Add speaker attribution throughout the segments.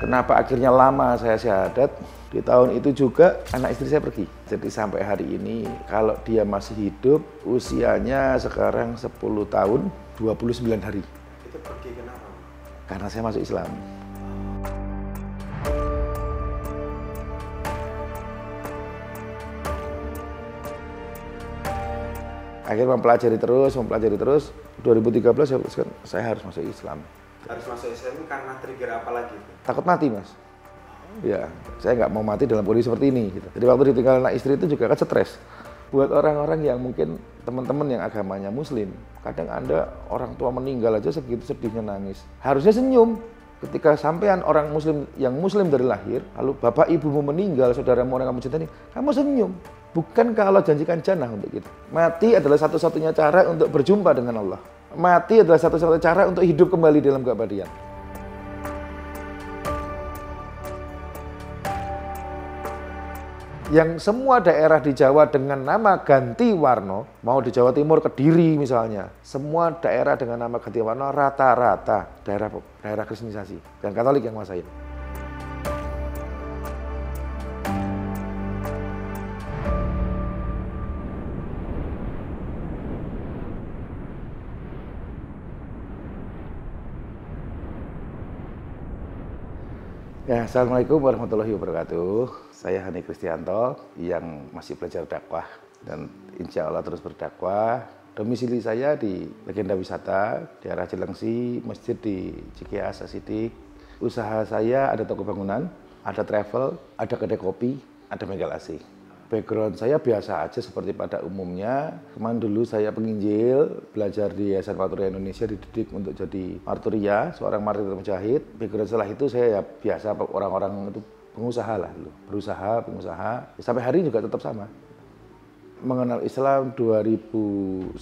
Speaker 1: Kenapa akhirnya lama saya syahadat? Di tahun itu juga anak istri saya pergi. Jadi sampai hari ini kalau dia masih hidup, usianya sekarang 10 tahun 29 hari.
Speaker 2: Itu pergi kenapa?
Speaker 1: Karena saya masuk Islam. Akhirnya mempelajari terus. 2013 saya putuskan saya harus masuk Islam.
Speaker 2: Harus masuk Islam ini karena trigger apa lagi?
Speaker 1: Takut mati, Mas. Ya, saya nggak mau mati dalam kondisi seperti ini. Gitu. Jadi waktu ditinggal anak istri itu juga kan stres. Buat orang-orang yang mungkin teman-teman yang agamanya Muslim, kadang Anda orang tua meninggal aja segitu sedihnya nangis. Harusnya senyum. Ketika sampean orang Muslim yang Muslim dari lahir, lalu bapak ibumu meninggal, saudaramu orang kamu cintai, kamu senyum. Bukan kalau janjikan jannah untuk kita. Mati adalah satu-satunya cara untuk berjumpa dengan Allah. Mati adalah satu-satunya cara untuk hidup kembali dalam keabadian. Yang semua daerah di Jawa dengan nama ganti warna, mau di Jawa Timur Kediri misalnya, semua daerah dengan nama ganti warna rata-rata daerah Kristenisasi dan Katolik yang menguasai. Ya, Assalamualaikum warahmatullahi wabarakatuh. Saya Hani Kristianto yang masih belajar dakwah dan insya Allah terus berdakwah. Domisili saya di Legenda Wisata, di daerah Cilengsi, masjid di Cikias, Asidik. Usaha saya ada toko bangunan, ada travel, ada kedai kopi, ada bengkel AC. Background saya biasa aja seperti pada umumnya. Kemarin dulu saya penginjil, belajar di Yayasan Marturia Indonesia, dididik untuk jadi marturia, seorang martir mujahid. Background setelah itu saya ya biasa orang-orang itu pengusaha lah dulu. Berusaha, pengusaha. Sampai hari ini juga tetap sama. Mengenal Islam 2011,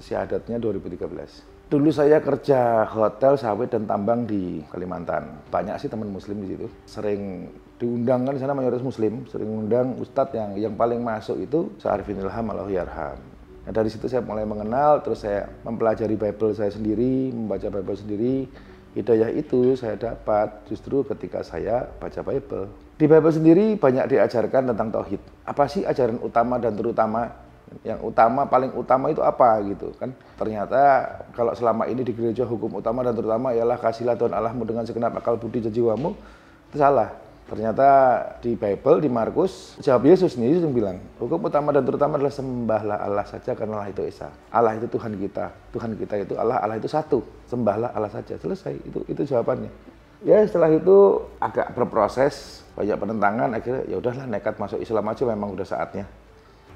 Speaker 1: syahadatnya 2013. Dulu saya kerja hotel, sawit, dan tambang di Kalimantan. Banyak sih teman muslim di situ. Sering diundang kan di sana mayoritas muslim, sering undang ustadz yang paling masuk itu Syarifin Ilham Allahyarham. Nah, dari situ saya mulai mengenal, terus saya mempelajari Bible saya sendiri, membaca Bible sendiri. Hidayah itu saya dapat justru ketika saya baca Bible. Di Bible sendiri banyak diajarkan tentang tauhid. Apa sih ajaran utama dan terutama? Yang utama, paling utama itu apa gitu kan. Ternyata kalau selama ini di gereja hukum utama dan terutama ialah kasihlah Tuhan Allahmu dengan segenap akal budi dan jiwamu, itu salah. Ternyata di Bible, di Markus, jawab Yesus nih, Yesus yang bilang, hukum utama dan terutama adalah sembahlah Allah saja karena Allah itu Esa. Allah itu Tuhan kita itu Allah, Allah itu satu. Sembahlah Allah saja, selesai, itu jawabannya. Ya setelah itu agak berproses, banyak penentangan, akhirnya ya udahlah nekat masuk Islam aja, memang udah saatnya.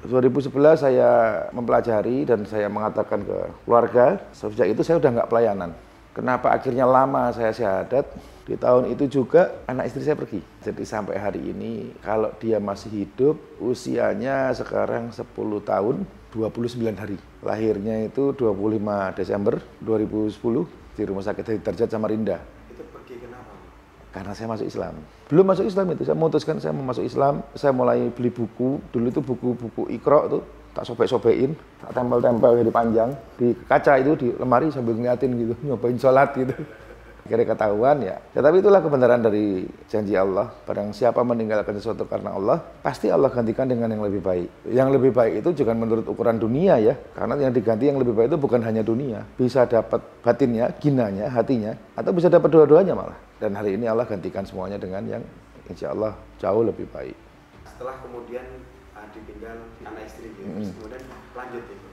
Speaker 1: 2011 saya mempelajari dan saya mengatakan ke keluarga, sejak itu saya udah nggak pelayanan. Kenapa akhirnya lama saya syahadat? Di tahun itu juga anak istri saya pergi. Jadi sampai hari ini kalau dia masih hidup, usianya sekarang 10 tahun 29 hari. Lahirnya itu 25 Desember 2010 di Rumah Sakit Darjat Samarinda.
Speaker 2: Itu pergi kenapa?
Speaker 1: Karena saya masuk Islam. Belum masuk Islam itu, saya memutuskan saya mau masuk Islam. Saya mulai beli buku, dulu itu buku-buku Iqra tuh, tak sobek-sobekin, tak tempel-tempel jadi panjang. Di kaca itu, di lemari sambil ngeliatin gitu, nyobain sholat gitu. Akhirnya ketahuan ya. Tapi itulah kebenaran dari janji Allah. Barang siapa meninggalkan sesuatu karena Allah, pasti Allah gantikan dengan yang lebih baik. Yang lebih baik itu jangan menurut ukuran dunia ya. Karena yang diganti yang lebih baik itu bukan hanya dunia. Bisa dapat batinnya, ginanya, hatinya, atau bisa dapat dua-duanya malah. Dan hari ini Allah gantikan semuanya dengan yang insya Allah jauh lebih baik.
Speaker 2: Setelah kemudian ditinggal anak istri gitu, kemudian lanjut itu.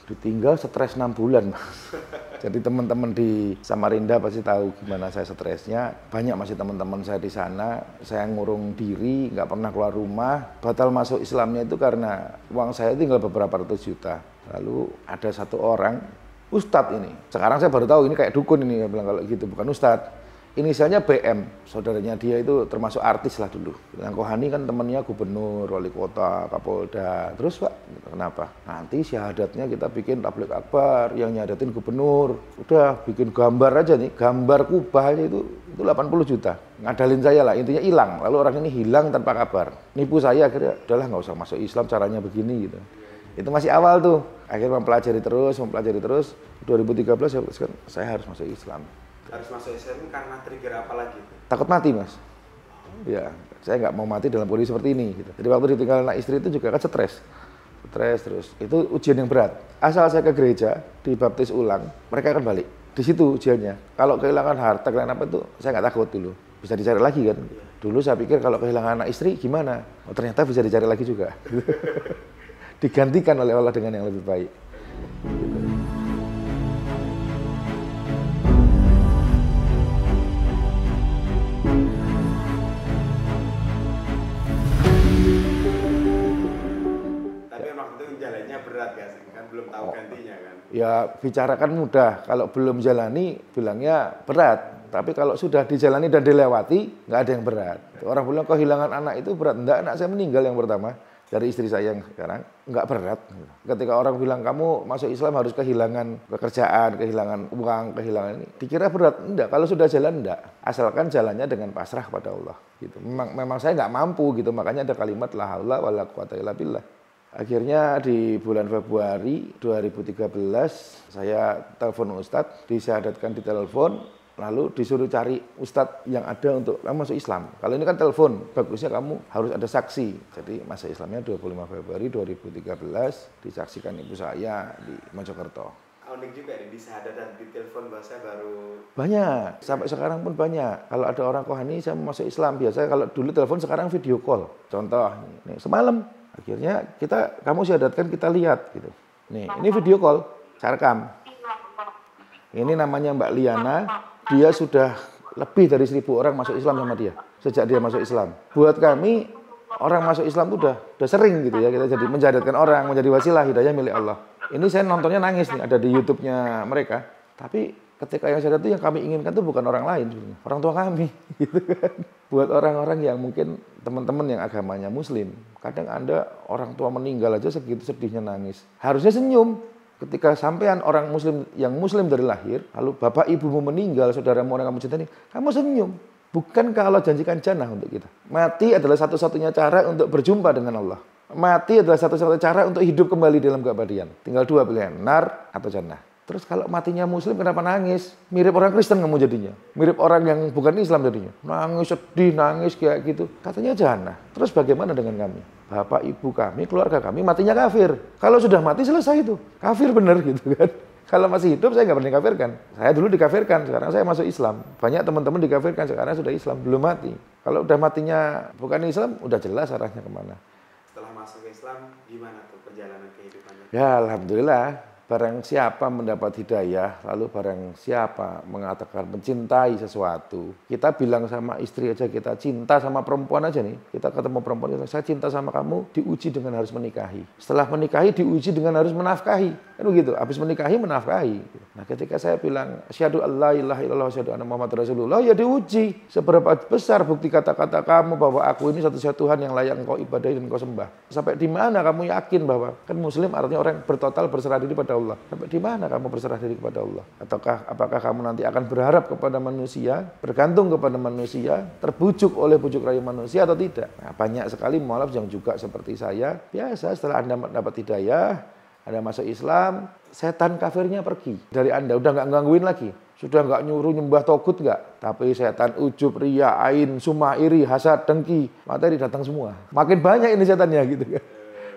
Speaker 1: Ditinggal stres 6 bulan, Mas. Jadi teman-teman di Samarinda pasti tahu gimana saya stresnya. Banyak masih teman-teman saya di sana. Saya ngurung diri, nggak pernah keluar rumah. Batal masuk Islamnya itu karena uang saya tinggal beberapa ratus juta. Lalu ada satu orang, ustadz ini. Sekarang saya baru tahu ini kayak dukun ini, ya bilang kalau gitu, bukan ustadz. Inisialnya BM, saudaranya dia itu termasuk artis lah dulu. Yang Kohani kan temennya gubernur, wali kota, kapolda. Terus Pak, kenapa? Nanti syahadatnya kita bikin tabligh akbar, yang nyadatin gubernur. Udah bikin gambar aja nih, gambar kubah aja itu 80 juta. Ngadalin saya lah, intinya hilang. Lalu orang ini hilang tanpa kabar. Nipu saya akhirnya, udahlah nggak usah masuk Islam, caranya begini gitu. Itu masih awal tuh. Akhirnya mempelajari terus. 2013 saya harus masuk Islam.
Speaker 2: Harus masuk Islam karena trigger apa lagi?
Speaker 1: Takut mati, Mas. Ya, saya nggak mau mati dalam kondisi seperti ini. Gitu. Jadi waktu ditinggal anak istri itu juga kan stres terus. Itu ujian yang berat. Asal saya ke gereja, dibaptis ulang, mereka akan balik. Di situ ujiannya. Kalau kehilangan harta, kehilangan apa itu, saya nggak takut dulu. Bisa dicari lagi kan. Dulu saya pikir kalau kehilangan anak istri gimana? Oh, ternyata bisa dicari lagi juga. Digantikan oleh Allah dengan yang lebih baik. Gitu.
Speaker 2: Berat gak sih? Kan belum tahu gantinya kan?
Speaker 1: Ya bicarakan mudah, kalau belum jalani bilangnya berat. Tapi kalau sudah dijalani dan dilewati, nggak ada yang berat. Orang bilang kehilangan anak itu berat. Enggak, anak saya meninggal yang pertama. Dari istri saya yang sekarang, nggak berat. Ketika orang bilang kamu masuk Islam harus kehilangan pekerjaan, kehilangan uang, kehilangan ini. Dikira berat, enggak. Kalau sudah jalan, enggak. Asalkan jalannya dengan pasrah pada Allah. Gitu. Memang saya nggak mampu gitu, makanya ada kalimat la haula wala quwata illa billah. Akhirnya di bulan Februari 2013 saya telepon Ustadz, disyahadatkan di telepon, lalu disuruh cari Ustadz yang ada untuk kamu masuk Islam. Kalau ini kan telepon, bagusnya kamu harus ada saksi. Jadi masuk Islamnya 25 Februari 2013 disaksikan ibu saya di Mojokerto.
Speaker 2: Unik juga nih, disyahadat dan di telepon bahasa baru.
Speaker 1: Banyak, sampai sekarang pun banyak. Kalau ada orang Kohani saya mau masuk Islam, biasanya kalau dulu telepon sekarang video call. Contoh, nih, semalam akhirnya kamu syahadatkan kita lihat gitu. Nih, ini video call, saya rekam. Ini namanya Mbak Liana, dia sudah lebih dari 1.000 orang masuk Islam sama dia sejak dia masuk Islam. Buat kami orang masuk Islam itu udah sering gitu ya, kita jadi menjahadatkan orang, menjadi wasilah hidayah milik Allah. Ini saya nontonnya nangis nih, ada di YouTube-nya mereka. Tapi ketika yang syahadat itu yang kami inginkan itu bukan orang lain sebenarnya, orang tua kami gitu kan. Buat orang-orang yang mungkin teman-teman yang agamanya muslim, kadang Anda orang tua meninggal aja segitu sedihnya nangis. Harusnya senyum. Ketika sampean orang muslim yang muslim dari lahir, lalu bapak ibumu meninggal, saudaramu orang kamu cintai, kamu senyum. Bukankah Allah janjikan jannah untuk kita? Mati adalah satu-satunya cara untuk berjumpa dengan Allah. Mati adalah satu-satunya cara untuk hidup kembali dalam keabadian. Tinggal dua pilihan, nar atau jannah. Terus kalau matinya muslim kenapa nangis? Mirip orang Kristen kamu jadinya. Mirip orang yang bukan Islam jadinya. Nangis, sedih, nangis kayak gitu. Katanya jannah. Terus bagaimana dengan kami? Bapak, ibu kami, keluarga kami matinya kafir. Kalau sudah mati selesai itu. Kafir bener gitu kan. Kalau masih hidup saya nggak pernah dikafirkan. Saya dulu dikafirkan, sekarang saya masuk Islam. Banyak teman-teman dikafirkan, sekarang sudah Islam, belum mati. Kalau udah matinya bukan Islam, udah jelas arahnya kemana.
Speaker 2: Setelah masuk ke Islam, gimana tuh perjalanan kehidupannya?
Speaker 1: Ya, alhamdulillah. Barang siapa mendapat hidayah, lalu barang siapa mengatakan mencintai sesuatu. Kita bilang sama istri aja, kita cinta sama perempuan aja nih. Kita ketemu perempuan, saya cinta sama kamu, diuji dengan harus menikahi. Setelah menikahi, diuji dengan harus menafkahi. Kan begitu, habis menikahi, menafkahi. Nah ketika saya bilang, asyhadu alla ilaha illallah, asyhadu anna Muhammad Rasulullah, ya diuji. Seberapa besar bukti kata-kata kamu bahwa aku ini satu-satunya Tuhan yang layak engkau ibadahi dan engkau sembah. Sampai di mana kamu yakin bahwa, kan muslim artinya orang yang bertotal berserah diri pada Allah. Sampai di mana kamu berserah diri kepada Allah? Ataukah apakah kamu nanti akan berharap kepada manusia, bergantung kepada manusia, terbujuk oleh bujuk rayu manusia atau tidak? Nah, banyak sekali mualaf yang juga seperti saya. Biasa setelah Anda mendapat hidayah, Anda masuk Islam, setan kafirnya pergi dari Anda, udah nggak gangguin lagi. Sudah nggak nyuruh nyembah togut nggak. Tapi setan ujub, ria, ain, sumah, iri, hasad, dengki, materi datang semua. Makin banyak ini setannya gitu kan.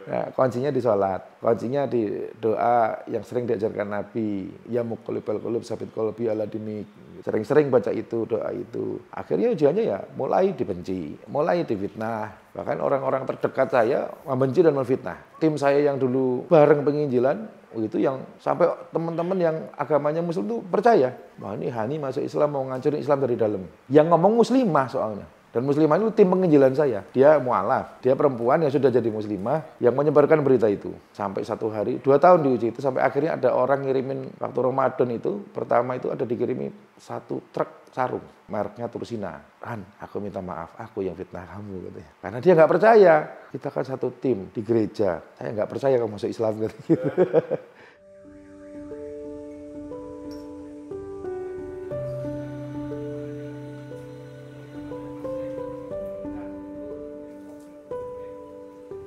Speaker 1: Nah, kuncinya di sholat, kuncinya di doa yang sering diajarkan Nabi, ya muqallibal qulub sabit qalbi ala dinik. Sering-sering baca itu, doa itu. Akhirnya ujiannya ya mulai dibenci, mulai difitnah. Bahkan orang-orang terdekat saya membenci dan menfitnah. Tim saya yang dulu bareng penginjilan, itu yang sampai teman-teman yang agamanya muslim itu percaya. Wah ini Hani masuk Islam mau ngancurin Islam dari dalam. Yang ngomong muslimah soalnya. Dan muslimah itu tim penginjilan saya. Dia mualaf, dia perempuan yang sudah jadi muslimah yang menyebarkan berita itu. Sampai 1 hari, 2 tahun diuji itu. Sampai akhirnya ada orang ngirimin waktu Ramadan itu. Pertama itu ada dikirimi 1 truk sarung. Mereknya Tursina. Han, aku minta maaf, aku yang fitnah kamu katanya. Karena dia nggak percaya. Kita kan satu tim di gereja. Saya nggak percaya kamu masuk Islam gitu.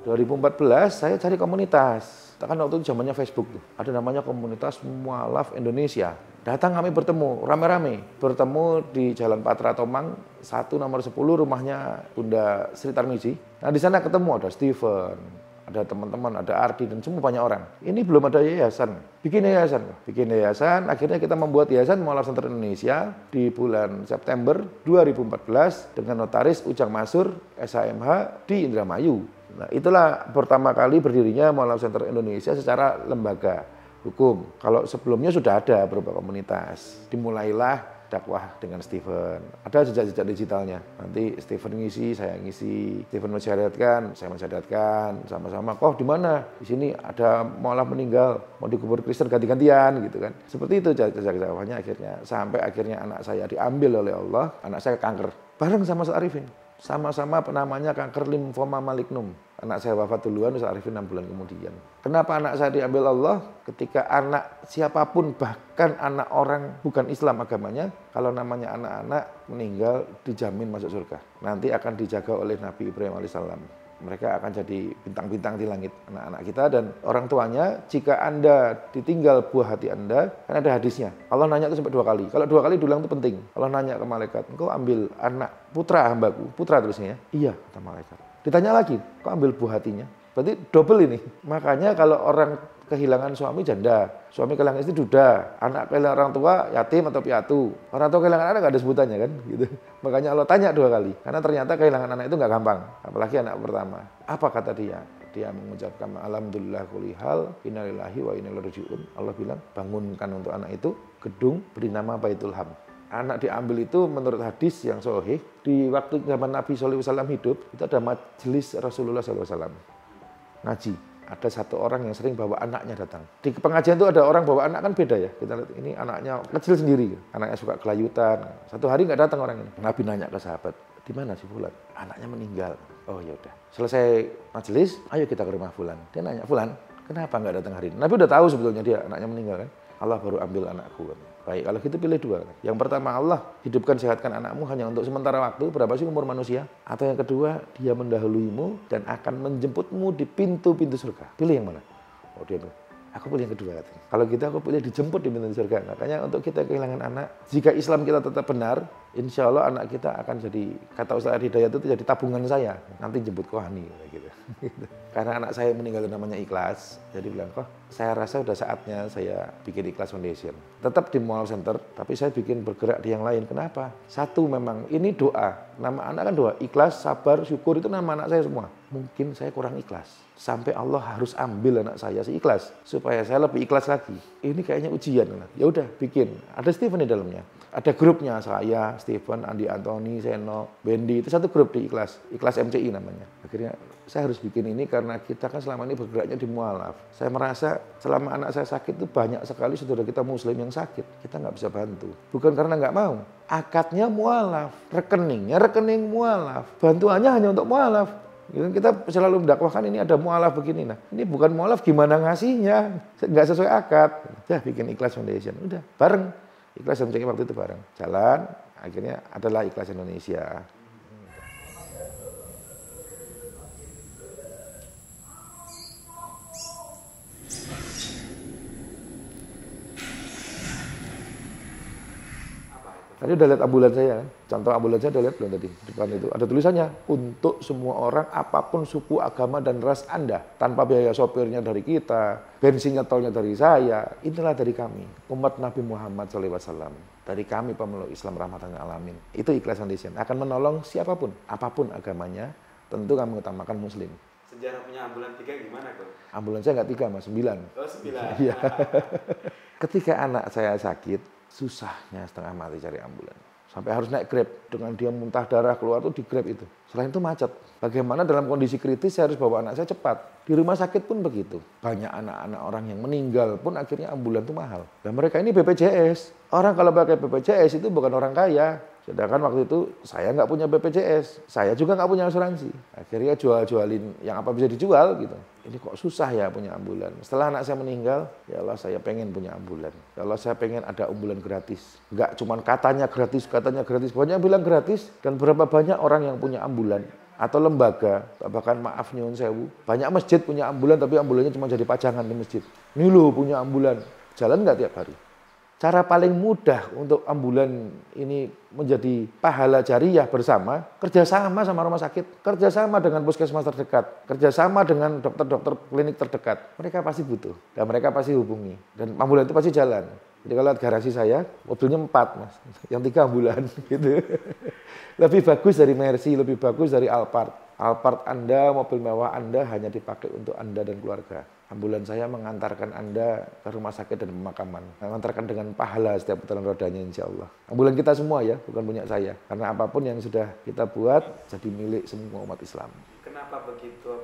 Speaker 1: 2014 saya cari komunitas. Kan waktu itu zamannya Facebook tuh. Ada namanya komunitas mualaf Indonesia. Datang kami bertemu, rame-rame. Bertemu di Jalan Patra Tomang, 1 nomor 10 rumahnya Bunda Sri Tarmizi. Nah di sana ketemu ada Steven, ada teman-teman, ada Ardi, dan semua banyak orang. Ini belum ada yayasan. Bikin yayasan. Akhirnya kita membuat yayasan Mualaf Center Indonesia di bulan September 2014 dengan notaris Ujang Masur, SHMH di Indramayu. Nah itulah pertama kali berdirinya Mualaf Center Indonesia secara lembaga hukum. Kalau sebelumnya sudah ada beberapa komunitas. Dimulailah dakwah dengan Steven. Ada jejak-jejak digitalnya. Nanti Steven ngisi, saya ngisi. Steven mensyariatkan, saya mensyariatkan. Sama-sama. Oh di mana? Di sini ada mualaf meninggal, mau dikubur Kristen ganti-gantian gitu kan. Seperti itu jejak dakwahnya akhirnya. Sampai akhirnya anak saya diambil oleh Allah. Anak saya kanker. Bareng sama Ustaz Arifin. Sama-sama namanya kanker limfoma malignum. Anak saya wafat duluan, Ustaz Arifin 6 bulan kemudian. Kenapa anak saya diambil Allah? Ketika anak siapapun, bahkan anak orang bukan Islam agamanya, kalau namanya anak-anak meninggal dijamin masuk surga. Nanti akan dijaga oleh Nabi Ibrahim alaihissalam. Mereka akan jadi bintang-bintang di langit, anak-anak kita dan orang tuanya. Jika Anda ditinggal buah hati Anda, kan ada hadisnya. Allah nanya itu sampai 2 kali. Kalau 2 kali diulang itu penting. Allah nanya ke malaikat, engkau ambil anak putra hambaku. Putra tulisnya ya? Iya, kata malaikat. Ditanya lagi, kok ambil buah hatinya? Berarti double ini. Makanya kalau orang kehilangan suami janda, suami kehilangan istri duda, anak kehilangan orang tua yatim atau piatu. Orang tua kehilangan anak nggak ada sebutannya kan, gitu. Makanya Allah tanya 2 kali, karena ternyata kehilangan anak itu nggak gampang, apalagi anak pertama. Apa kata dia? Dia mengucapkan alhamdulillah kulihal, innalillahi wa inna ilaihi raji'un. Allah bilang bangunkan untuk anak itu gedung beri nama Baitul Ham. Anak diambil itu menurut hadis yang sahih, di waktu zaman Nabi SAW hidup, itu ada majelis Rasulullah SAW. Ngaji. Ada 1 orang yang sering bawa anaknya datang. Di pengajian itu ada orang bawa anak kan beda ya. Kita lihat ini anaknya kecil sendiri. Anaknya suka kelayutan. 1 hari nggak datang orang ini. Nabi nanya ke sahabat, di mana si Fulan? Anaknya meninggal. Oh ya udah. Selesai majelis, ayo kita ke rumah Fulan. Dia nanya, Fulan, kenapa nggak datang hari ini? Nabi udah tahu sebetulnya dia anaknya meninggal kan. Allah baru ambil anakku. Baik, kalau gitu pilih 2. Yang pertama Allah hidupkan sehatkan anakmu hanya untuk sementara waktu. Berapa sih umur manusia? Atau yang kedua dia mendahuluimu dan akan menjemputmu di pintu-pintu surga. Pilih yang mana? Oh dia bilang, aku pilih yang kedua. Katanya. Kalau gitu aku pilih dijemput di pintu surga. Makanya untuk kita kehilangan anak, jika Islam kita tetap benar, insya Allah anak kita akan jadi, kata Ustaz Hidayat itu jadi tabungan saya. Nanti jemput Kohani. Gitu. Karena anak saya meninggal namanya Ikhlas. Jadi bilang, kok saya rasa udah saatnya saya bikin Ikhlas Foundation. Tetap di Mualaf Center, tapi saya bikin bergerak di yang lain. Kenapa? 1 memang, ini doa. Nama anak kan doa. Ikhlas, sabar, syukur itu nama anak saya semua. Mungkin saya kurang ikhlas. Sampai Allah harus ambil anak saya si ikhlas. Supaya saya lebih ikhlas lagi. Ini kayaknya ujian. Ya udah bikin. Ada Steven di dalamnya. Ada grupnya saya, Steven, Andi Antoni, Seno, Bendi. Itu 1 grup di Ikhlas. Ikhlas MCI namanya. Akhirnya saya harus bikin ini karena kita kan selama ini bergeraknya di mualaf. Saya merasa selama anak saya sakit itu banyak sekali saudara kita muslim yang sakit. Kita nggak bisa bantu. Bukan karena nggak mau. Akadnya mualaf. Rekeningnya rekening mualaf. Bantuannya hanya untuk mualaf. Kita selalu mendakwahkan ini ada mualaf begini. Nah ini bukan mualaf gimana ngasihnya. Nggak sesuai akad. Ya bikin Ikhlas Foundation. Udah bareng. Ikhlas MCI waktu itu bareng. Jalan. Akhirnya adalah Ikhlas Indonesia. Tadi udah lihat ambulan saya, contoh ambulan saya udah lihat belum tadi? Depan itu ada tulisannya, untuk semua orang apapun suku, agama, dan ras Anda. Tanpa biaya sopirnya dari kita, bensinnya tolnya dari saya, inilah dari kami. Umat Nabi Muhammad SAW. Dari kami pemeluk Islam rahmatan alamin. Itu Ikhlas Foundation, akan menolong siapapun, apapun agamanya, tentu kami utamakan muslim.
Speaker 2: Sejarah punya ambulan 3 gimana kok?
Speaker 1: Ambulan saya nggak 3 mas, 9.
Speaker 2: Oh 9.
Speaker 1: Iya. Ketika anak saya sakit, susahnya setengah mati cari ambulan. Sampai harus naik Grab. Dengan dia muntah darah keluar tuh di Grab itu. Selain itu macet. Bagaimana dalam kondisi kritis saya harus bawa anak saya cepat. Di rumah sakit pun begitu. Banyak anak-anak orang yang meninggal pun akhirnya ambulan itu mahal. Dan mereka ini BPJS. Orang kalau pakai BPJS itu bukan orang kaya. Sedangkan waktu itu saya nggak punya BPJS. Saya juga nggak punya asuransi. Akhirnya jual-jualin yang apa bisa dijual gitu. Ini kok susah ya punya ambulan. Setelah anak saya meninggal, ya Allah saya pengen punya ambulan. Ya Allah saya pengen ada ambulan gratis. Nggak cuma katanya gratis. Banyak bilang gratis. Dan berapa banyak orang yang punya ambulan. Atau lembaga, bahkan maaf nyuwun sewu. Banyak masjid punya ambulan, tapi ambulannya cuma jadi pajangan di masjid. Ini loh punya ambulan. Jalan nggak tiap hari? Cara paling mudah untuk ambulan ini menjadi pahala jariah bersama, kerjasama sama rumah sakit, kerjasama dengan puskesmas terdekat, kerjasama dengan dokter-dokter klinik terdekat. Mereka pasti butuh dan mereka pasti hubungi. Dan ambulan itu pasti jalan. Jadi kalau lihat garasi saya, mobilnya 4 Mas, yang 3 ambulan gitu. Lebih bagus dari Mercy, lebih bagus dari Alphard. Alphard Anda, mobil mewah Anda hanya dipakai untuk Anda dan keluarga. Ambulan saya mengantarkan Anda ke rumah sakit dan pemakaman. Mengantarkan dengan pahala setiap putaran rodanya insya Allah. Ambulan kita semua ya, bukan punya saya. Karena apapun yang sudah kita buat jadi milik semua umat Islam.
Speaker 2: Kenapa begitu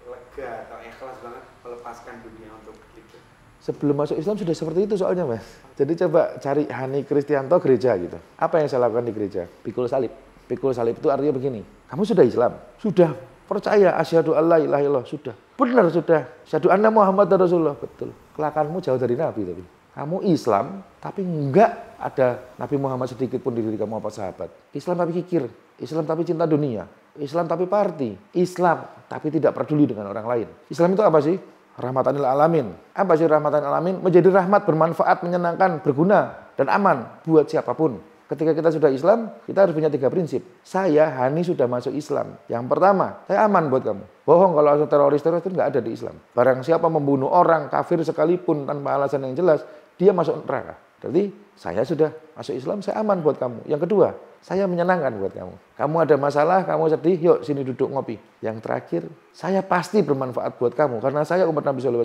Speaker 2: lega atau ikhlas banget melepaskan dunia untuk itu?
Speaker 1: Sebelum masuk Islam sudah seperti itu soalnya Mas. Jadi coba cari Hani Kristianto gereja gitu. Apa yang saya lakukan di gereja? Pikul salib. Pikul salib itu artinya begini. Kamu sudah Islam? Sudah. Percaya asyhadu alla ilaha illallah, sudah. Benar sudah. Asyhadu anna Muhammad Rasulullah, betul. Kelakuanmu jauh dari Nabi tapi. Kamu Islam tapi enggak ada Nabi Muhammad sedikit pun di diri kamu apa sahabat. Islam tapi kikir, Islam tapi cinta dunia, Islam tapi party, Islam tapi tidak peduli dengan orang lain. Islam itu apa sih? Rahmatan lil alamin. Apa sih rahmatan lil alamin? Menjadi rahmat, bermanfaat, menyenangkan, berguna dan aman buat siapapun. Ketika kita sudah Islam, kita harus punya 3 prinsip. Saya, Hani, sudah masuk Islam. Yang pertama, saya aman buat kamu. Bohong kalau ada teroris-teroris itu nggak ada di Islam. Barang siapa membunuh orang, kafir sekalipun tanpa alasan yang jelas, dia masuk neraka. Jadi, saya sudah masuk Islam, saya aman buat kamu. Yang kedua, saya menyenangkan buat kamu. Kamu ada masalah, kamu sedih, yuk sini duduk ngopi. Yang terakhir, saya pasti bermanfaat buat kamu. Karena saya umat Nabi SAW.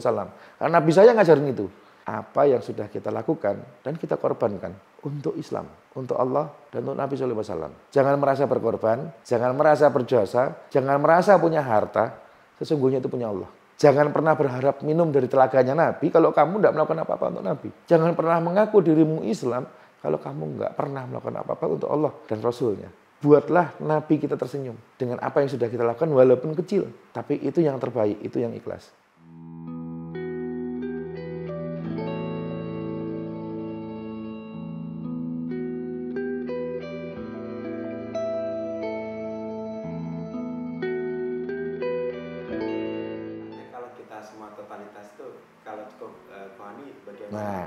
Speaker 1: Karena Nabi saya ngajarin itu. Apa yang sudah kita lakukan dan kita korbankan untuk Islam, untuk Allah dan untuk Nabi SAW. Jangan merasa berkorban, jangan merasa berjasa, jangan merasa punya harta, sesungguhnya itu punya Allah. Jangan pernah berharap minum dari telaganya Nabi kalau kamu tidak melakukan apa-apa untuk Nabi. Jangan pernah mengaku dirimu Islam kalau kamu nggak pernah melakukan apa-apa untuk Allah dan Rasulnya. Buatlah Nabi kita tersenyum dengan apa yang sudah kita lakukan walaupun kecil. Tapi itu yang terbaik, itu yang ikhlas. Nah,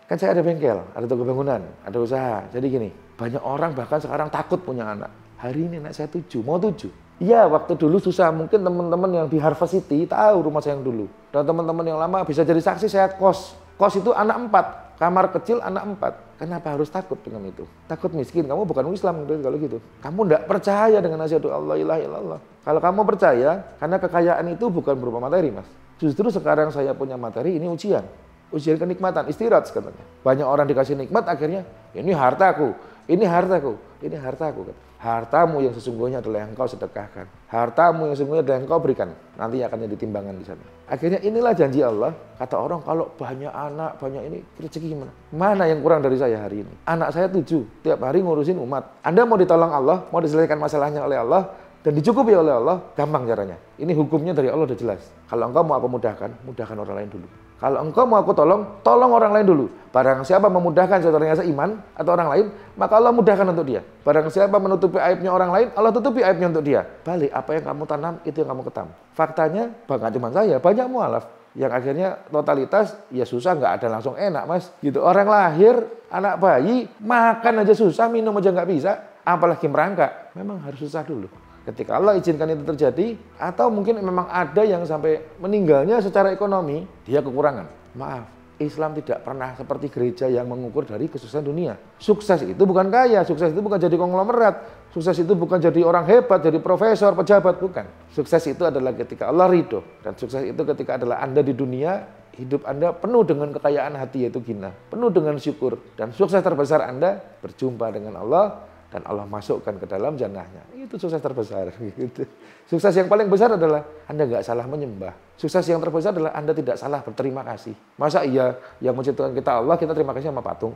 Speaker 1: kan saya ada bengkel, ada toko bangunan, ada usaha. Jadi gini, banyak orang bahkan sekarang takut punya anak. Hari ini anak saya 7, mau 7. Iya, waktu dulu susah. Mungkin teman-teman yang di Harvest City tahu rumah saya yang dulu. Dan teman-teman yang lama bisa jadi saksi, saya kos. Kos itu anak 4, kamar kecil anak 4. Kenapa harus takut dengan itu? Takut miskin, kamu bukan Islam kalau gitu. Kamu tidak percaya dengan asyhadu alla ilaha illallah. Kalau kamu percaya, karena kekayaan itu bukan berupa materi, Mas. Justru sekarang saya punya materi, ini ujian. Ujian kenikmatan, istirahat katanya. Banyak orang dikasih nikmat, akhirnya ini hartaku, ini hartaku, ini hartaku. Hartamu yang sesungguhnya adalah yang kau sedekahkan. Hartamu yang sesungguhnya adalah yang kau berikan. Nanti akan jadi timbangan di sana. Akhirnya inilah janji Allah. Kata orang kalau banyak anak, banyak ini, rezeki gimana? Mana yang kurang dari saya hari ini? Anak saya 7, tiap hari ngurusin umat. Anda mau ditolong Allah, mau diselesaikan masalahnya oleh Allah, dan dicukupi oleh Allah, gampang caranya. Ini hukumnya dari Allah udah jelas. Kalau engkau mau aku mudahkan, mudahkan orang lain dulu. Kalau engkau mau aku tolong, tolong orang lain dulu. Barang siapa memudahkan saudaranya seiman atau orang lain, maka Allah mudahkan untuk dia. Barang siapa menutupi aibnya orang lain, Allah tutupi aibnya untuk dia. Balik, apa yang kamu tanam, itu yang kamu ketam. Faktanya, bukan cuma saya, banyak mualaf. Yang akhirnya totalitas, ya susah, nggak ada langsung enak, Mas. Gitu. Orang lahir, anak bayi, makan aja susah, minum aja nggak bisa. Apalagi merangkak, memang harus susah dulu. Ketika Allah izinkan itu terjadi, atau mungkin memang ada yang sampai meninggalnya secara ekonomi, dia kekurangan. Maaf, Islam tidak pernah seperti gereja yang mengukur dari kesuksesan dunia. Sukses itu bukan kaya, sukses itu bukan jadi konglomerat, sukses itu bukan jadi orang hebat, jadi profesor, pejabat, bukan. Sukses itu adalah ketika Allah ridho, dan sukses itu ketika adalah Anda di dunia, hidup Anda penuh dengan kekayaan hati yaitu ghina, penuh dengan syukur, dan sukses terbesar Anda berjumpa dengan Allah, dan Allah masukkan ke dalam jannahnya. Itu sukses terbesar. Gitu. Sukses yang paling besar adalah Anda nggak salah menyembah. Sukses yang terbesar adalah Anda tidak salah berterima kasih. Masa iya yang menciptakan kita Allah, kita terima kasih sama patung?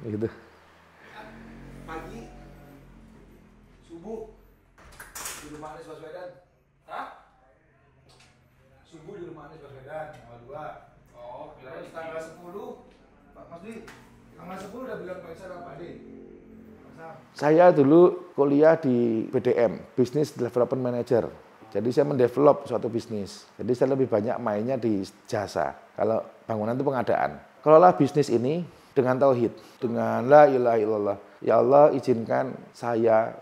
Speaker 1: Gitu.
Speaker 3: Pagi, subuh, di rumah Anies Baswedan. Hah? Subuh di rumah Anies Baswedan, tanggal 2. Oh, terus tanggal 10, Pak Masdi, tanggal 10 udah bilang Pak Isa sama Pak D.
Speaker 1: Saya dulu kuliah di BDM, Business Development Manager. Jadi saya mendevelop suatu bisnis. Jadi saya lebih banyak mainnya di jasa. Kalau bangunan itu pengadaan. kelola bisnis ini dengan tauhid, dengan la ilaha illallah. Ya Allah, izinkan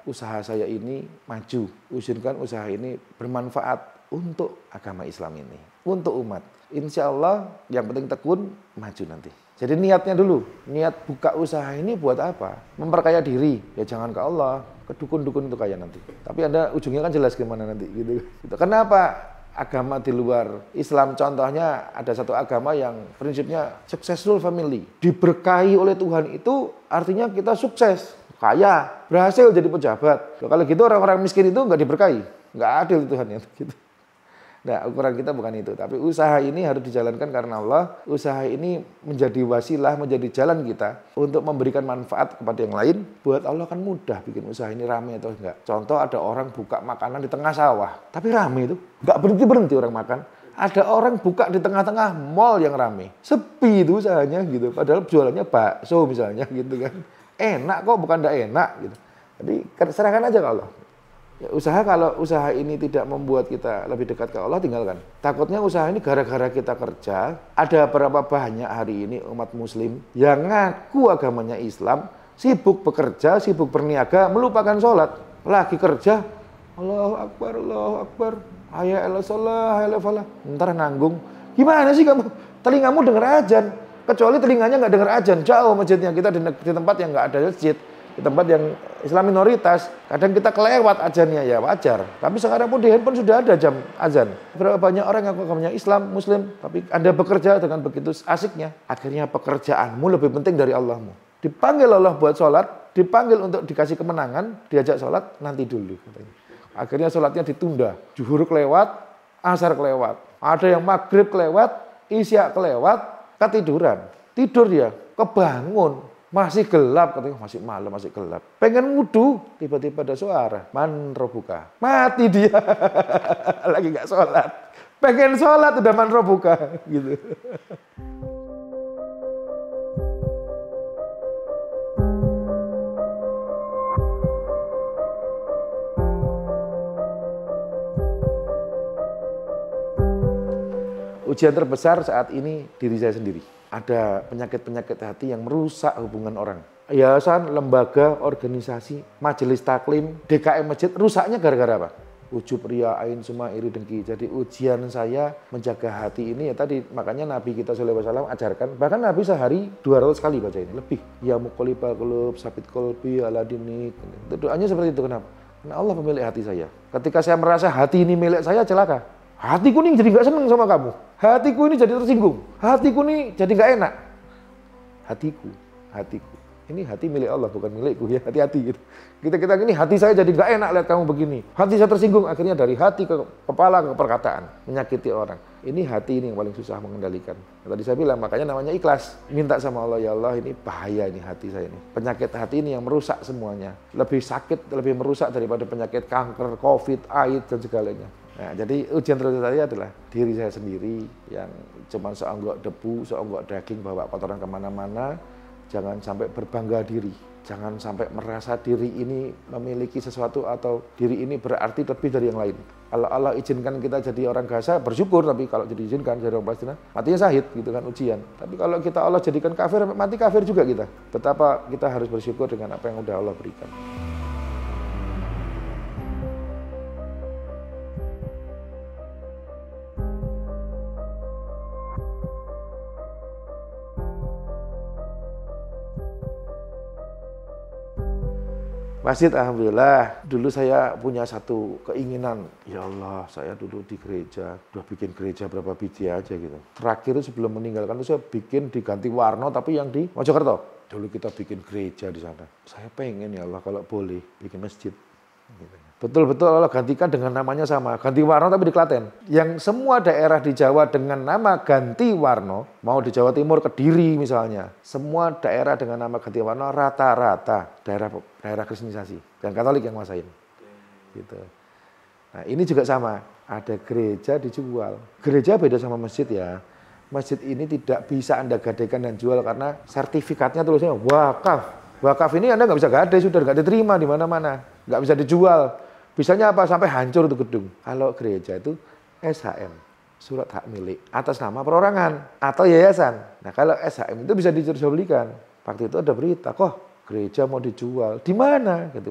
Speaker 1: usaha saya ini maju, izinkan usaha ini bermanfaat untuk agama Islam ini, untuk umat. Insya Allah yang penting tekun, maju nanti. Jadi niatnya dulu, niat buka usaha ini buat apa? Memperkaya diri, ya jangan ke Allah, ke dukun-dukun itu kaya nanti. Tapi Anda ujungnya kan jelas gimana nanti gitu. Kenapa agama di luar Islam, contohnya ada satu agama yang prinsipnya successful family, diberkahi oleh Tuhan, itu artinya kita sukses, kaya, berhasil jadi pejabat. Kalau gitu orang-orang miskin itu nggak diberkahi, nggak adil Tuhan ya gitu. Nah, ukuran kita bukan itu, tapi usaha ini harus dijalankan karena Allah. Usaha ini menjadi wasilah, menjadi jalan kita untuk memberikan manfaat kepada yang lain. Buat Allah kan mudah bikin usaha ini rame atau enggak. Contoh ada orang buka makanan di tengah sawah, tapi rame itu, enggak berhenti orang makan. Ada orang buka di tengah-tengah mall yang rame, sepi itu usahanya gitu. Padahal jualannya bakso misalnya gitu kan. Enak kok, bukan enggak enak gitu. Jadi serahkan aja ke Allah. Ya, kalau usaha ini tidak membuat kita lebih dekat ke Allah, tinggalkan. Takutnya usaha ini gara-gara kita kerja, ada berapa banyak hari ini umat muslim yang ngaku agamanya Islam, sibuk bekerja, sibuk berniaga, melupakan sholat. Lagi kerja, Allahu Akbar, hayya 'alas shalah, hayya 'alal falah. Ntar nanggung, gimana sih kamu? Telingamu dengar azan, kecuali telinganya nggak dengar azan, jauh masjidnya. Kita di tempat yang nggak ada masjid, di tempat yang Islam minoritas, kadang kita kelewat azannya, ya wajar. Tapi sekarang pun di handphone sudah ada jam azan. Berapa banyak orang yang agamanya Islam, Muslim, tapi Anda bekerja dengan begitu asiknya. Akhirnya pekerjaanmu lebih penting dari Allahmu. Dipanggil Allah buat sholat, dipanggil untuk dikasih kemenangan, diajak sholat, nanti dulu. Akhirnya sholatnya ditunda. Zuhur kelewat, asar kelewat. Ada yang maghrib kelewat, isya kelewat, ketiduran. Tidur dia, kebangun. Masih gelap, katanya masih malam, masih gelap. Pengen wudu, tiba-tiba ada suara, man robuka. Mati dia, lagi nggak sholat. Pengen sholat, udah man robuka. Gitu. Ujian terbesar saat ini diri saya sendiri. Ada penyakit-penyakit hati yang merusak hubungan orang. Yayasan, lembaga, organisasi, majelis taklim, DKM masjid, rusaknya gara-gara apa? Ujub, riya, ain, summa, iri, dengki. Jadi ujian saya menjaga hati ini ya tadi, makanya Nabi kita SAW ajarkan, bahkan Nabi sehari 200 kali baca ini, lebih. Ya muqallibal qulub, sabit qalbi ala dinik. Doanya seperti itu, kenapa? Karena Allah pemilik hati saya. Ketika saya merasa hati ini milik saya, celaka. Hatiku ini jadi gak seneng sama kamu. Hatiku ini jadi tersinggung. Hatiku ini jadi gak enak. Hatiku. Ini hati milik Allah, bukan milikku ya. Hati-hati gitu. Kita ini hati saya jadi gak enak lihat kamu begini. Hati saya tersinggung. Akhirnya dari hati ke kepala ke perkataan. Menyakiti orang. Ini hati ini yang paling susah mengendalikan. Tadi saya bilang, makanya namanya ikhlas. Minta sama Allah, ya Allah ini bahaya ini hati saya ini. Penyakit hati ini yang merusak semuanya. Lebih sakit, lebih merusak daripada penyakit kanker, COVID, AIDS, dan segalanya. Nah, jadi ujian terbesar saya adalah diri saya sendiri yang cuma seonggok debu, seonggok daging bawa kotoran kemana-mana. Jangan sampai berbangga diri, jangan sampai merasa diri ini memiliki sesuatu atau diri ini berarti lebih dari yang lain. Allah izinkan kita jadi orang Gaza, bersyukur, tapi kalau diizinkan jadi orang Palestina, matinya syahid gitu kan, ujian. Tapi kalau kita Allah jadikan kafir, mati kafir juga kita. Betapa kita harus bersyukur dengan apa yang udah Allah berikan. Masjid, alhamdulillah, dulu saya punya satu keinginan, ya Allah, saya dulu di gereja, udah bikin gereja berapa biji aja gitu. Terakhir sebelum meninggalkan itu saya bikin diganti Warno, tapi yang di Mojokerto. Dulu kita bikin gereja di sana. Saya pengen ya Allah kalau boleh bikin masjid. Betul-betul Allah gantikan dengan namanya sama, ganti Warno tapi di Klaten. Yang semua daerah di Jawa dengan nama ganti Warno, mau di Jawa Timur, Kediri misalnya, semua daerah dengan nama ganti Warno rata-rata daerah kristenisasi dan Katolik yang nguasain. Gitu. Nah ini juga sama, ada gereja dijual. Gereja beda sama masjid ya. Masjid ini tidak bisa Anda gadaikan dan jual karena sertifikatnya tulisnya wakaf. Wakaf ini Anda nggak bisa gadai, sudah nggak diterima di mana-mana, nggak bisa dijual. Bisanya apa? Sampai hancur itu gedung. Kalau gereja itu SHM, surat hak milik atas nama perorangan atau yayasan. Nah kalau SHM itu bisa dijualbelikan. Waktu itu ada berita, kok gereja mau dijual. Di mana? Gitu,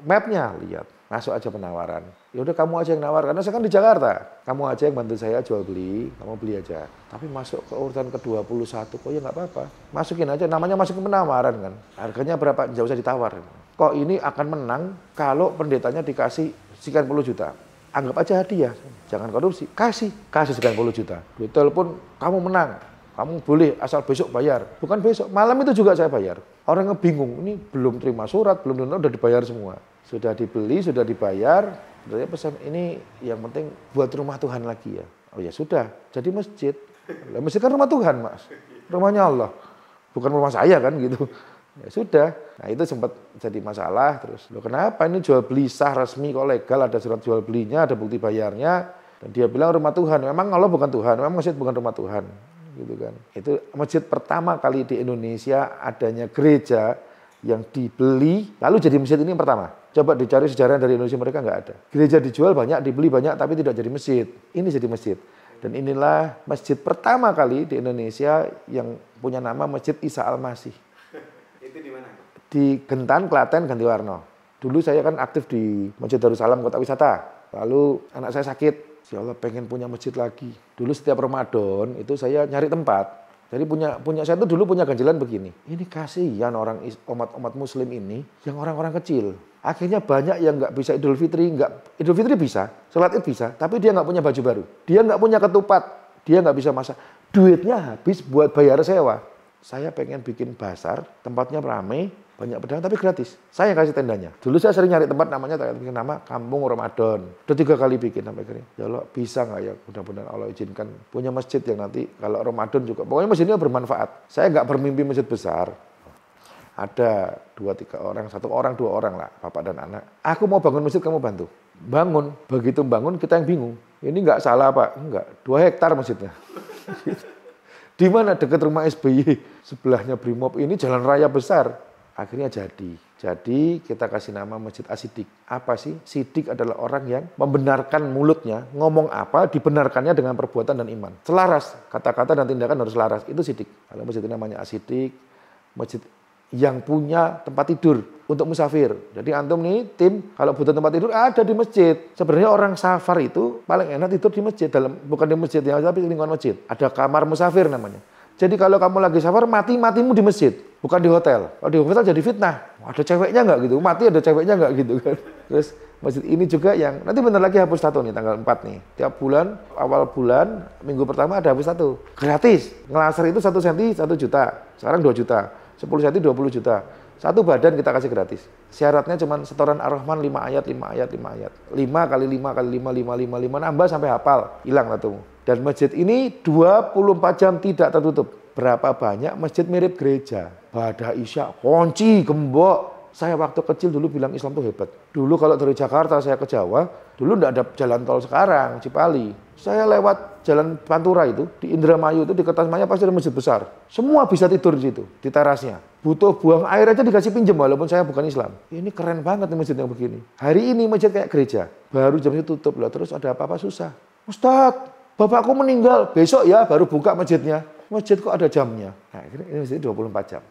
Speaker 1: mapnya lihat. Masuk aja penawaran. Ya udah kamu aja yang nawar, karena saya kan di Jakarta. Kamu aja yang bantu saya jual beli, kamu beli aja. Tapi masuk ke urutan ke-21, kok ya nggak apa-apa. Masukin aja, namanya masukin penawaran kan. Harganya berapa? Nggak usah ditawar. Kok ini akan menang kalau pendetanya dikasih sekian puluh juta. Anggap aja hadiah, jangan korupsi. Kasih sekian puluh juta. Ditelepon, kamu menang. Kamu boleh asal besok bayar. Bukan besok, malam itu juga saya bayar. Orang bingung, ini belum terima surat, belum udah dibayar semua. Sudah dibeli, sudah dibayar, saya pesan ini yang penting buat rumah Tuhan lagi ya. Oh ya sudah, jadi masjid. Masjid kan rumah Tuhan Mas, rumahnya Allah. Bukan rumah saya kan gitu. Ya sudah, nah itu sempat jadi masalah terus. Loh kenapa ini jual beli sah resmi kok legal, ada surat jual belinya, ada bukti bayarnya. Dan dia bilang rumah Tuhan, memang Allah bukan Tuhan, memang masjid bukan rumah Tuhan. Gitu kan. Itu masjid pertama kali di Indonesia adanya gereja yang dibeli, lalu jadi masjid ini yang pertama. Coba dicari sejarah dari Indonesia, mereka nggak ada. Gereja dijual banyak, dibeli banyak, tapi tidak jadi masjid. Ini jadi masjid. Dan inilah masjid pertama kali di Indonesia yang punya nama Masjid Isa Al-Masih.
Speaker 2: Itu di mana?
Speaker 1: Di Gentan, Klaten, Gantiwarno. Dulu saya kan aktif di Masjid Darussalam Kota Wisata. Lalu anak saya sakit, ya Allah pengen punya masjid lagi. Dulu setiap Ramadan itu saya nyari tempat. Jadi punya saya tuh dulu punya ganjalan begini. Ini kasihan orang umat Muslim ini yang orang-orang kecil. Akhirnya banyak yang nggak bisa Idul Fitri bisa, sholat Id bisa, tapi dia nggak punya baju baru. Dia nggak punya ketupat, dia nggak bisa masak. Duitnya habis buat bayar sewa. Saya pengen bikin bazar, tempatnya ramai, banyak pedagang tapi gratis. Saya yang kasih tendanya. Dulu saya sering nyari tempat namanya, bikin nama Kampung Ramadan. Udah 3 kali bikin sampai kering. Ya Allah bisa nggak ya, mudah-mudahan Allah izinkan punya masjid yang nanti kalau Ramadan juga. Pokoknya masjidnya bermanfaat. Saya nggak bermimpi masjid besar. Ada 2-3 orang, 1 orang 2 orang lah, bapak dan anak. Aku mau bangun masjid, kamu bantu. Bangun, begitu bangun kita yang bingung. Ini nggak salah Pak, enggak. 2 hektar masjidnya. Di mana? Dekat rumah SBY, sebelahnya Brimob, ini jalan raya besar. Akhirnya jadi kita kasih nama Masjid As-Siddiq. Apa sih? Siddiq adalah orang yang membenarkan mulutnya, ngomong apa dibenarkannya dengan perbuatan dan iman. Selaras, kata-kata dan tindakan harus selaras. Itu Siddiq. Kalau masjid ini namanya As-Siddiq, masjid yang punya tempat tidur untuk musafir. Jadi antum nih tim kalau butuh tempat tidur ada di masjid. Sebenarnya orang safar itu paling enak tidur di masjid, bukan di masjid yang tapi lingkungan masjid. Ada kamar musafir namanya. Jadi kalau kamu lagi safar matimu di masjid, bukan di hotel. Kalau di hotel jadi fitnah. Ada ceweknya nggak gitu? Mati ada ceweknya nggak gitu kan? Terus masjid ini juga yang nanti bentar lagi hapus tato nih tanggal 4 nih. Tiap bulan awal bulan minggu pertama ada hapus tato. Gratis. Ngelaser itu 1 cm 1 juta. Sekarang 2 juta. 10 cm 20 juta. 1 badan kita kasih gratis. Syaratnya cuma setoran Ar-Rahman 5 ayat. 5 kali 5 kali 5 nambah sampai hafal. Hilang tatumu. Dan masjid ini 24 jam tidak tertutup. Berapa banyak masjid mirip gereja. Pada Isya, kunci, gembok. Saya waktu kecil dulu bilang Islam itu hebat. Dulu kalau dari Jakarta saya ke Jawa, dulu enggak ada jalan tol sekarang, Cipali. Saya lewat jalan Pantura itu, di Indramayu itu, di Kertasmaya pasti ada masjid besar. Semua bisa tidur di situ, di terasnya. Butuh buang air aja dikasih pinjam walaupun saya bukan Islam. Ini keren banget nih masjid yang begini. Hari ini masjid kayak gereja. Baru jam itu tutup lah, terus ada apa-apa susah. Ustadz, bapakku meninggal, besok ya baru buka masjidnya. Masjid kok ada jamnya. Nah, ini masjid 24 jam.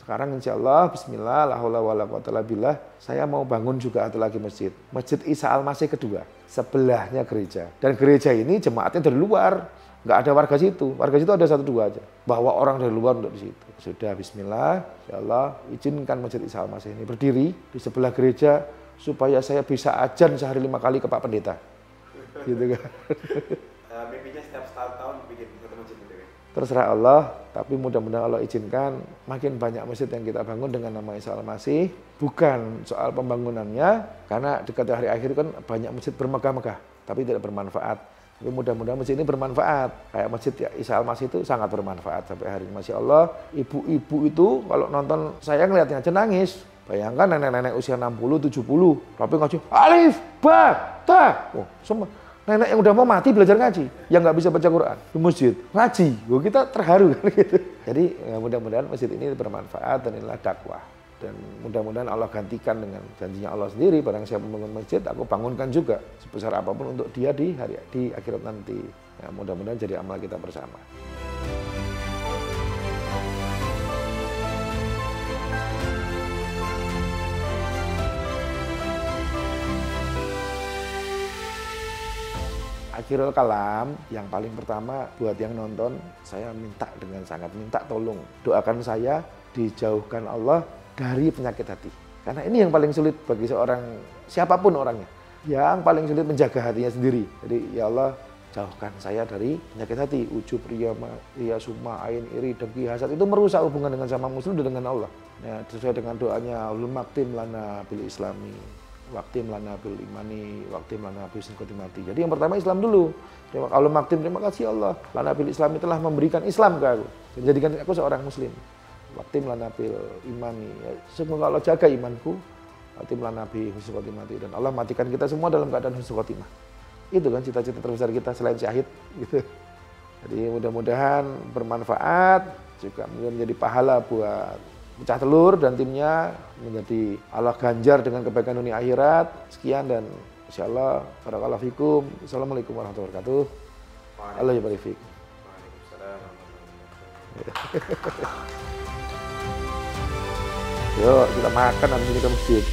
Speaker 1: Sekarang insya Allah, bismillah, la haula wala quwata illa billah, saya mau bangun juga satu lagi masjid. Masjid Isa Al-Masih kedua, sebelahnya gereja. Dan gereja ini jemaatnya dari luar, nggak ada warga situ. Warga situ ada 1-2 aja. Bawa orang dari luar untuk di situ. Sudah, bismillah, insya Allah, izinkan Masjid Isa Al-Masih ini berdiri di sebelah gereja, supaya saya bisa ajan sehari 5 kali ke Pak Pendeta. Gitu kan.
Speaker 2: Mimpinya setiap tahun bikin satu masjid gitu kan?
Speaker 1: Terserah Allah, tapi mudah-mudahan Allah izinkan makin banyak masjid yang kita bangun dengan nama Isa Al-Masih. Bukan soal pembangunannya, karena dekat hari akhir kan banyak masjid bermegah-megah, tapi tidak bermanfaat. Tapi mudah-mudahan masjid ini bermanfaat. Kayak masjid Isa Al-Masih itu sangat bermanfaat sampai hari ini. Masya Allah, ibu-ibu itu kalau nonton saya ngeliatnya aja nangis. Bayangkan nenek-nenek usia 60, 70, tapi ngaji alif, ba, ta. Oh, semua Nenek yang udah mau mati belajar ngaji, yang nggak bisa baca Quran di masjid ngaji, kita terharu kan gitu. Jadi ya, mudah-mudahan masjid ini bermanfaat dan inilah dakwah. Dan mudah-mudahan Allah gantikan dengan janjinya Allah sendiri, barang siapa membangun masjid, aku bangunkan juga sebesar apapun untuk dia di akhirat nanti. Ya, mudah-mudahan jadi amal kita bersama. Akhirul kalam, yang paling pertama buat yang nonton, saya sangat minta tolong doakan saya dijauhkan Allah dari penyakit hati. Karena ini yang paling sulit bagi seorang, siapapun orangnya, yang paling sulit menjaga hatinya sendiri. Jadi ya Allah, jauhkan saya dari penyakit hati, ujub, riya, summa, ain, iri, dengki, hasad, itu merusak hubungan dengan sama muslim dan dengan Allah. Ya, sesuai dengan doanya, ulul maktim lana bil islami, waktim lana bil imani, waktim lana bil khotimati. Jadi yang pertama Islam dulu. Ulul maktim, terima kasih Allah, lana bil islami telah memberikan Islam ke aku, menjadikan aku seorang muslim. Waktim lana bil imani, ya, semoga Allah jaga imanku. Waktim lana bil husnul khotimati, dan Allah matikan kita semua dalam keadaan husnul khotimah. Itu kan cita-cita terbesar kita selain syahid gitu. Jadi mudah-mudahan bermanfaat, juga menjadi pahala buat Pecah Telur dan timnya, menjadi Allah ganjar dengan kebaikan dunia akhirat. Sekian dan insyaallah barakallahu fikum. Assalamualaikum warahmatullahi wabarakatuh. Allah yabarik fik.
Speaker 2: Waalaikumsalam warahmatullahi wabarakatuh.
Speaker 1: Yuk kita makan habis ini ke masjid.